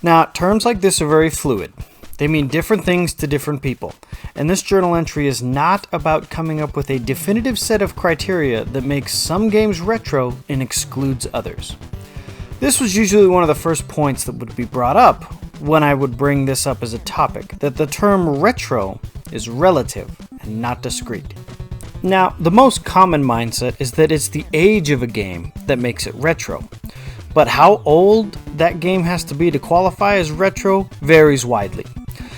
Now, terms like this are very fluid. They mean different things to different people, and this journal entry is not about coming up with a definitive set of criteria that makes some games retro and excludes others. This was usually one of the first points that would be brought up when I would bring this up as a topic, that the term retro is relative and not discrete. Now, the most common mindset is that it's the age of a game that makes it retro, but how old that game has to be to qualify as retro varies widely.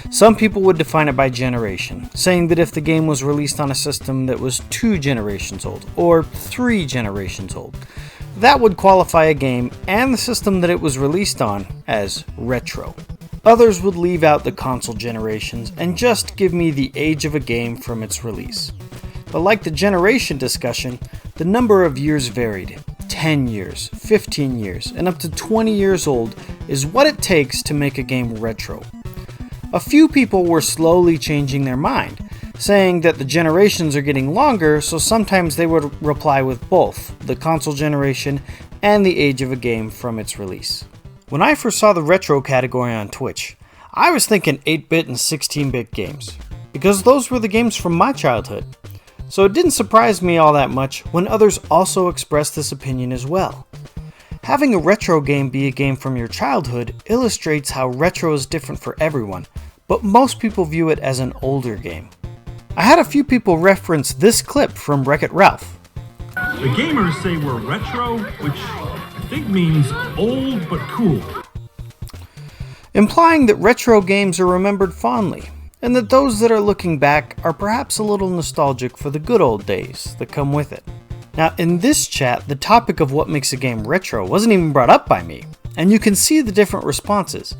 Some people would define it by generation, saying that if the game was released on a system that was 2 generations old, or 3 generations old, that would qualify a game and the system that it was released on as retro. Others would leave out the console generations and just give me the age of a game from its release. But like the generation discussion, the number of years varied. 10 years, 15 years, and up to 20 years old is what it takes to make a game retro. A few people were slowly changing their mind, saying that the generations are getting longer, so sometimes they would reply with both the console generation and the age of a game from its release. When I first saw the retro category on Twitch, I was thinking 8-bit and 16-bit games, because those were the games from my childhood. So it didn't surprise me all that much when others also expressed this opinion as well. Having a retro game be a game from your childhood illustrates how retro is different for everyone, but most people view it as an older game. I had a few people reference this clip from Wreck-It Ralph. The gamers say we're retro, which I think means old but cool. Implying that retro games are remembered fondly, and that those that are looking back are perhaps a little nostalgic for the good old days that come with it. Now, in this chat, the topic of what makes a game retro wasn't even brought up by me, and you can see the different responses.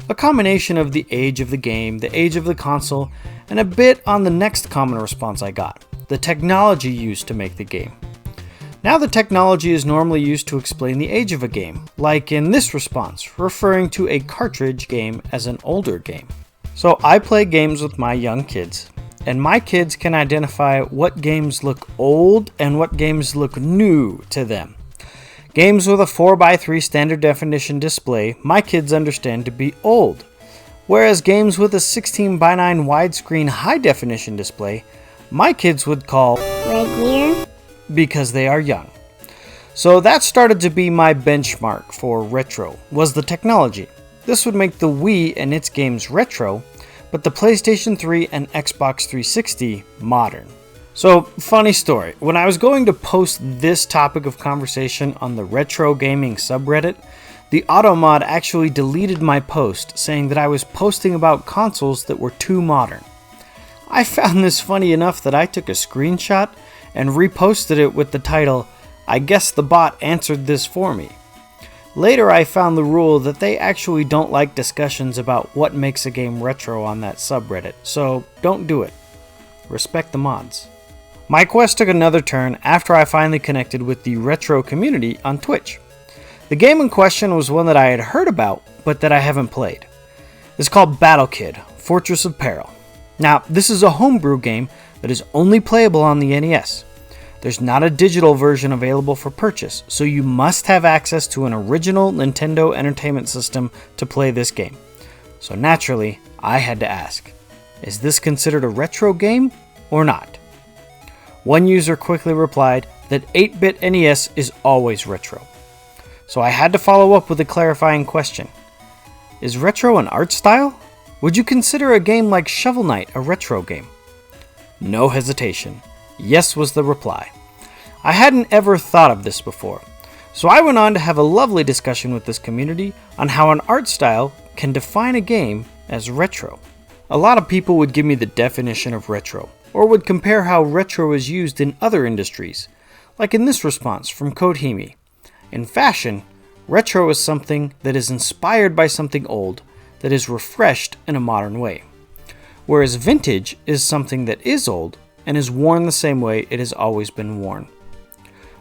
A combination of the age of the game, the age of the console, and a bit on the next common response I got, the technology used to make the game. Now the technology is normally used to explain the age of a game, like in this response, referring to a cartridge game as an older game. So I play games with my young kids, and my kids can identify what games look old and what games look new to them. Games with a 4:3 standard definition display, my kids understand to be old, whereas games with a 16:9 widescreen high definition display, my kids would call regular because they are young. So that started to be my benchmark for retro, was the technology. This would make the Wii and its games retro, but the PlayStation 3 and Xbox 360 modern. So, funny story, when I was going to post this topic of conversation on the retro gaming subreddit, the AutoMod actually deleted my post, saying that I was posting about consoles that were too modern. I found this funny enough that I took a screenshot and reposted it with the title, "I guess the bot answered this for me." Later I found the rule that they actually don't like discussions about what makes a game retro on that subreddit, so don't do it. Respect the mods. My quest took another turn after I finally connected with the retro community on Twitch. The game in question was one that I had heard about, but that I haven't played. It's called Battle Kid: Fortress of Peril. Now, this is a homebrew game that is only playable on the NES. There's not a digital version available for purchase, so you must have access to an original Nintendo Entertainment System to play this game. So naturally, I had to ask, is this considered a retro game or not? One user quickly replied that 8-bit NES is always retro. So I had to follow up with a clarifying question. Is retro an art style? Would you consider a game like Shovel Knight a retro game? No hesitation. Yes was the reply. I hadn't ever thought of this before, so I went on to have a lovely discussion with this community on how an art style can define a game as retro. A lot of people would give me the definition of retro, or would compare how retro is used in other industries, like in this response from Kodhimi. In fashion, retro is something that is inspired by something old that is refreshed in a modern way, whereas vintage is something that is old and is worn the same way it has always been worn.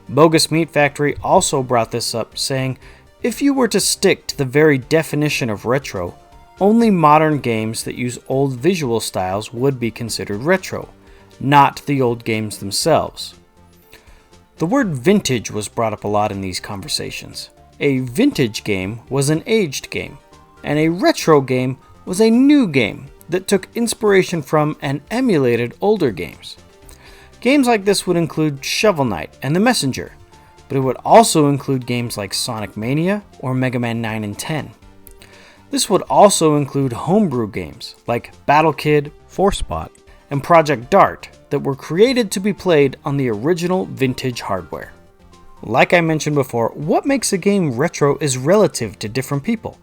Bogus Meat Factory also brought this up, saying, if you were to stick to the very definition of retro, only modern games that use old visual styles would be considered retro, not the old games themselves. The word vintage was brought up a lot in these conversations. A vintage game was an aged game, And a retro game was a new game that took inspiration from and emulated older games. Games like this would include Shovel Knight and The Messenger, but it would also include games like Sonic Mania or Mega Man 9 and 10. This would also include homebrew games like Battle Kid, Forcepot, and Project Dart that were created to be played on the original vintage hardware. Like I mentioned before, what makes a game retro is relative to different people.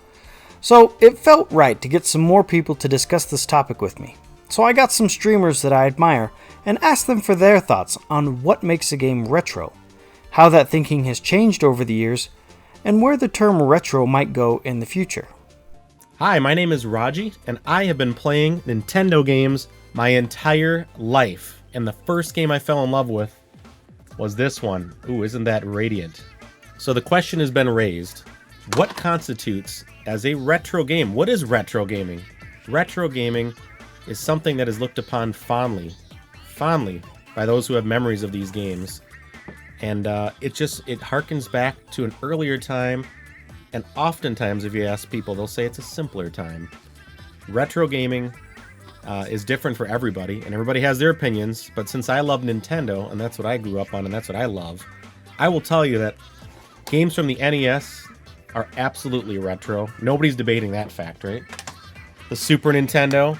So it felt right to get some more people to discuss this topic with me. So I got some streamers that I admire and asked them for their thoughts on what makes a game retro, how that thinking has changed over the years, and where the term retro might go in the future. Hi, my name is Raji, and I have been playing Nintendo games my entire life. And the first game I fell in love with was this one. Ooh, isn't that radiant? So the question has been raised. What constitutes as a retro game? What is retro gaming? Retro gaming is something that is looked upon fondly by those who have memories of these games. And it harkens back to an earlier time. And oftentimes, if you ask people, they'll say it's a simpler time. Retro gaming is different for everybody, and everybody has their opinions. But since I love Nintendo, and that's what I grew up on, and that's what I love, I will tell you that games from the NES are absolutely retro. Nobody's debating that fact, right? The Super Nintendo,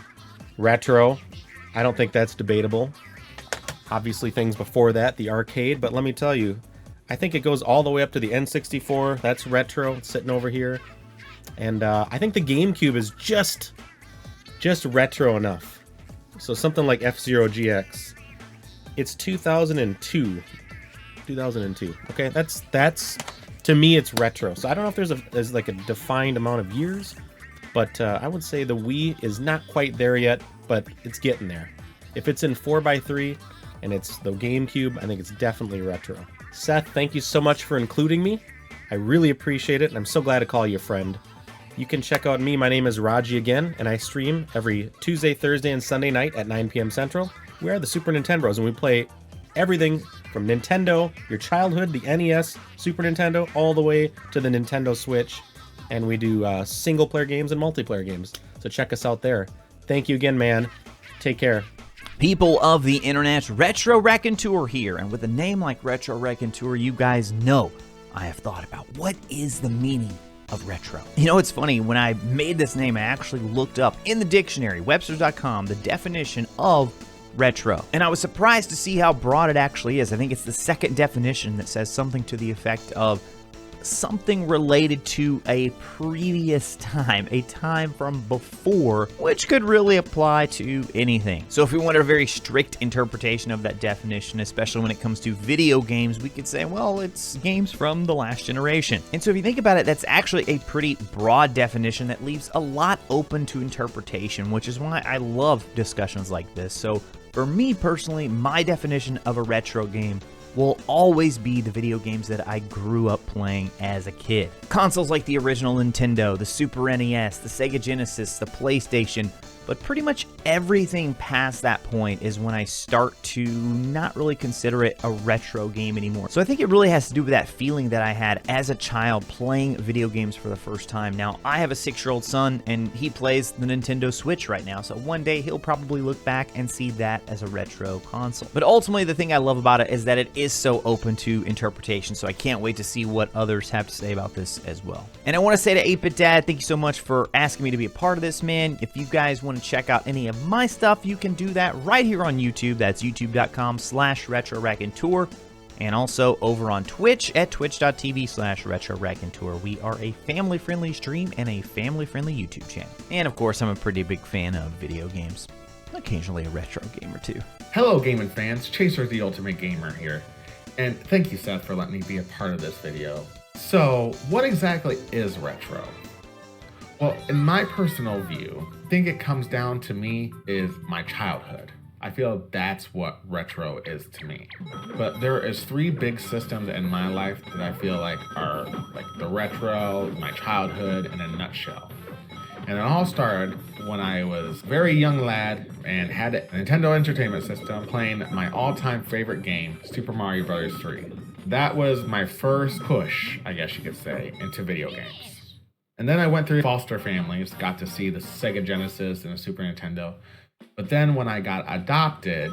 retro. I don't think that's debatable. Obviously, things before that, the arcade. But let me tell you, I think it goes all the way up to the N64. That's retro. It's sitting over here. And I think the GameCube is just retro enough. So something like F-Zero GX. It's 2002. 2002. Okay, that's to me it's retro. So I don't know if there's like a defined amount of years, but I would say the Wii is not quite there yet, but it's getting there. If it's in 4x3 and it's the GameCube, I think it's definitely retro. Seth, thank you so much for including me. I really appreciate it, and I'm so glad to call you a friend. You can check out me. My name is Raji again, and I stream every Tuesday, Thursday, and Sunday night at 9 p.m. Central. We are the Super Nintendos, and we play everything from Nintendo, your childhood, the NES, Super Nintendo, all the way to the Nintendo Switch. And we do single-player games and multiplayer games. So check us out there. Thank you again, man. Take care. People of the internet, RetroRaconteur here, and with a name like RetroRaconteur, you guys know I have thought about what is the meaning of retro. You know, it's funny, when I made this name, I actually looked up in the dictionary, Webster.com, the definition of retro, and I was surprised to see how broad it actually is. I think it's the second definition that says something to the effect of something related to a previous time, a time from before, which could really apply to anything. So if we wanted a very strict interpretation of that definition, especially when it comes to video games, we could say, well, it's games from the last generation. And so if you think about it, that's actually a pretty broad definition that leaves a lot open to interpretation, which is why I love discussions like this. So for me personally, my definition of a retro game will always be the video games that I grew up playing as a kid. Consoles like the original Nintendo, the Super NES, the Sega Genesis, the PlayStation, but pretty much everything past that point is when I start to not really consider it a retro game anymore. So I think it really has to do with that feeling that I had as a child playing video games for the first time. Now, I have a 6-year-old son, and he plays the Nintendo Switch right now, so one day he'll probably look back and see that as a retro console. But ultimately, the thing I love about it is that it is so open to interpretation, so I can't wait to see what others have to say about this as well. And I want to say to 8-Bit Dad, thank you so much for asking me to be a part of this, man. If you guys want to check out any of my stuff, you can do that right here on YouTube. That's youtube.com/RetroRaconteur. And also over on Twitch at twitch.tv/RetroRaconteur. We are a family-friendly stream and a family-friendly YouTube channel. And of course, I'm a pretty big fan of video games. Occasionally a retro game or two. Hello, gaming fans. Chaser the Ultimate Gamer here. And thank you, Seth, for letting me be a part of this video. So, what exactly is retro? Well, in my personal view, I think it comes down to me is my childhood. I feel that's what retro is to me. But there is 3 big systems in my life that I feel like are like the retro, my childhood in a nutshell. And it all started when I was a very young lad and had a Nintendo Entertainment System playing my all-time favorite game, Super Mario Bros. 3. That was my first push, I guess you could say, into video games. And then I went through foster families, got to see the Sega Genesis and the Super Nintendo. But then when I got adopted,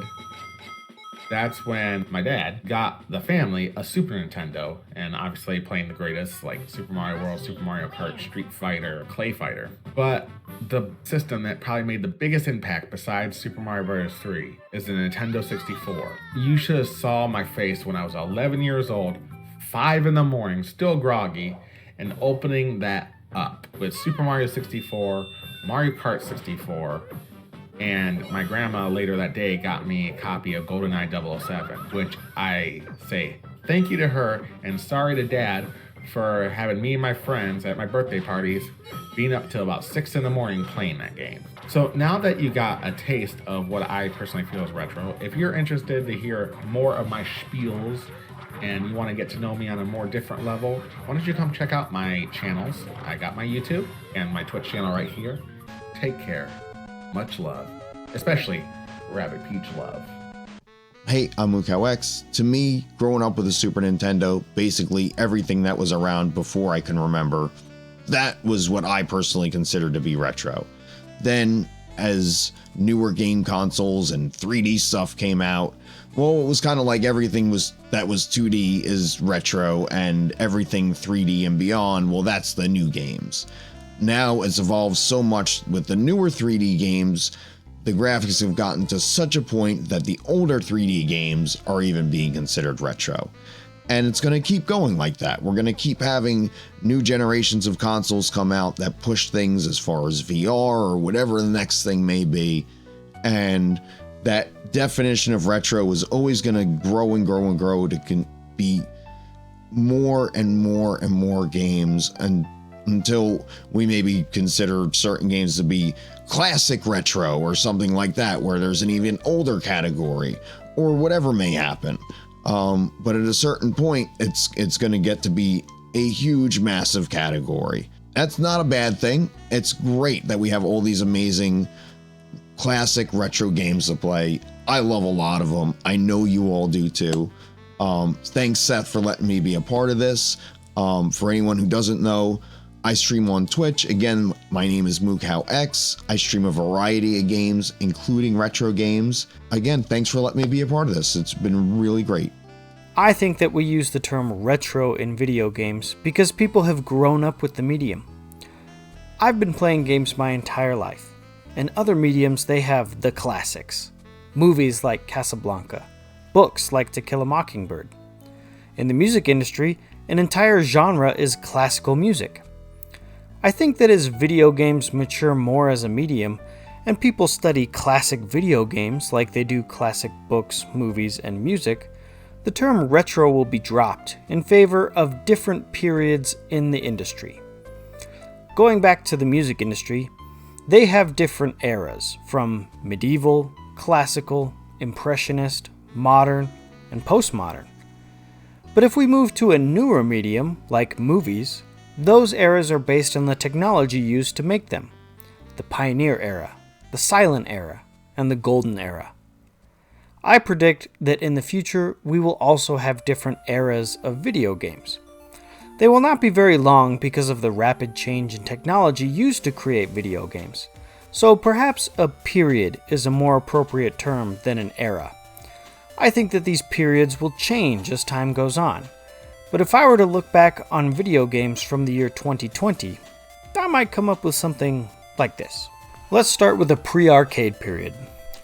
that's when my dad got the family a Super Nintendo, and obviously playing the greatest like Super Mario World, Super Mario Kart, Street Fighter, Clay Fighter. But the system that probably made the biggest impact besides Super Mario Bros. 3 is the Nintendo 64. You should have saw my face when I was 11 years old, 5 in the morning, still groggy, and opening that up with Super Mario 64, Mario Kart 64, and my grandma later that day got me a copy of GoldenEye 007, which I say thank you to her and sorry to Dad for having me and my friends at my birthday parties being up till about 6 in the morning playing that game. So now that you got a taste of what I personally feel is retro, if you're interested to hear more of my spiels and you want to get to know me on a more different level, why don't you come check out my channels? I got my YouTube and my Twitch channel right here. Take care. Much love. Especially Rabbit Peach love. Hey, I'm MooCowX. To me, growing up with a Super Nintendo, basically everything that was around before I can remember, that was what I personally consider to be retro. Then, as newer game consoles and 3D stuff came out, well, it was kind of like everything that was 2D is retro, and everything 3D and beyond, well, that's the new games. Now it's evolved so much with the newer 3D games, the graphics have gotten to such a point that the older 3D games are even being considered retro. And it's going to keep going like that. We're going to keep having new generations of consoles come out that push things as far as VR or whatever the next thing may be. And that definition of retro is always going to grow and grow and grow to be more and more and more games, and until we maybe consider certain games to be classic retro or something like that, where there's an even older category or whatever may happen. But at a certain point, it's going to get to be a huge, massive category. That's not a bad thing. It's great that we have all these amazing classic retro games to play. I love a lot of them. I know you all do too. Thanks, Seth, for letting me be a part of this. For anyone who doesn't know, I stream on Twitch. Again, my name is MooCowX. I stream a variety of games, including retro games. Again, thanks for letting me be a part of this. It's been really great. I think that we use the term retro in video games because people have grown up with the medium. I've been playing games my entire life. In other mediums, they have the classics. Movies like Casablanca. Books like To Kill a Mockingbird. In the music industry, an entire genre is classical music. I think that as video games mature more as a medium, and people study classic video games like they do classic books, movies, and music, the term retro will be dropped in favor of different periods in the industry. Going back to the music industry, they have different eras, from medieval, classical, impressionist, modern, and postmodern. But if we move to a newer medium, like movies, those eras are based on the technology used to make them. The pioneer era, the silent era, and the golden era. I predict that in the future we will also have different eras of video games. They will not be very long because of the rapid change in technology used to create video games, so perhaps a period is a more appropriate term than an era. I think that these periods will change as time goes on. But if I were to look back on video games from the year 2020, I might come up with something like this. Let's start with the pre-arcade period.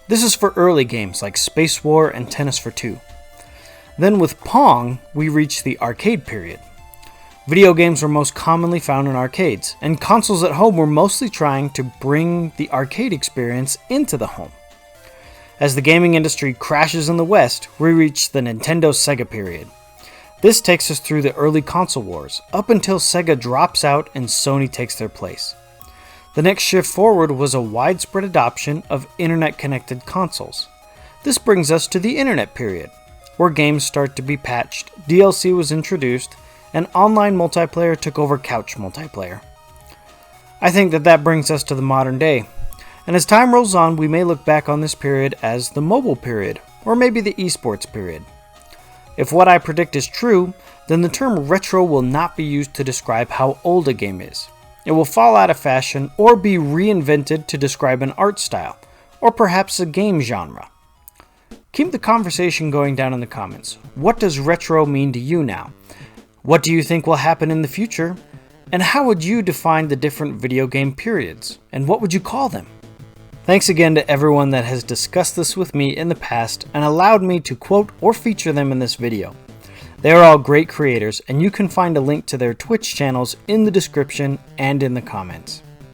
This is for early games like Space War and Tennis for Two. Then with Pong, we reach the arcade period. Video games were most commonly found in arcades, and consoles at home were mostly trying to bring the arcade experience into the home. As the gaming industry crashes in the West, we reach the Nintendo-Sega period. This takes us through the early console wars, up until Sega drops out and Sony takes their place. The next shift forward was a widespread adoption of internet-connected consoles. This brings us to the internet period, where games start to be patched, DLC was introduced, and online multiplayer took over couch multiplayer. I think that brings us to the modern day, and as time rolls on, we may look back on this period as the mobile period, or maybe the esports period. If what I predict is true, then the term retro will not be used to describe how old a game is. It will fall out of fashion or be reinvented to describe an art style, or perhaps a game genre. Keep the conversation going down in the comments. What does retro mean to you now? What do you think will happen in the future? And how would you define the different video game periods? And what would you call them? Thanks again to everyone that has discussed this with me in the past and allowed me to quote or feature them in this video. They are all great creators, and you can find a link to their Twitch channels in the description and in the comments.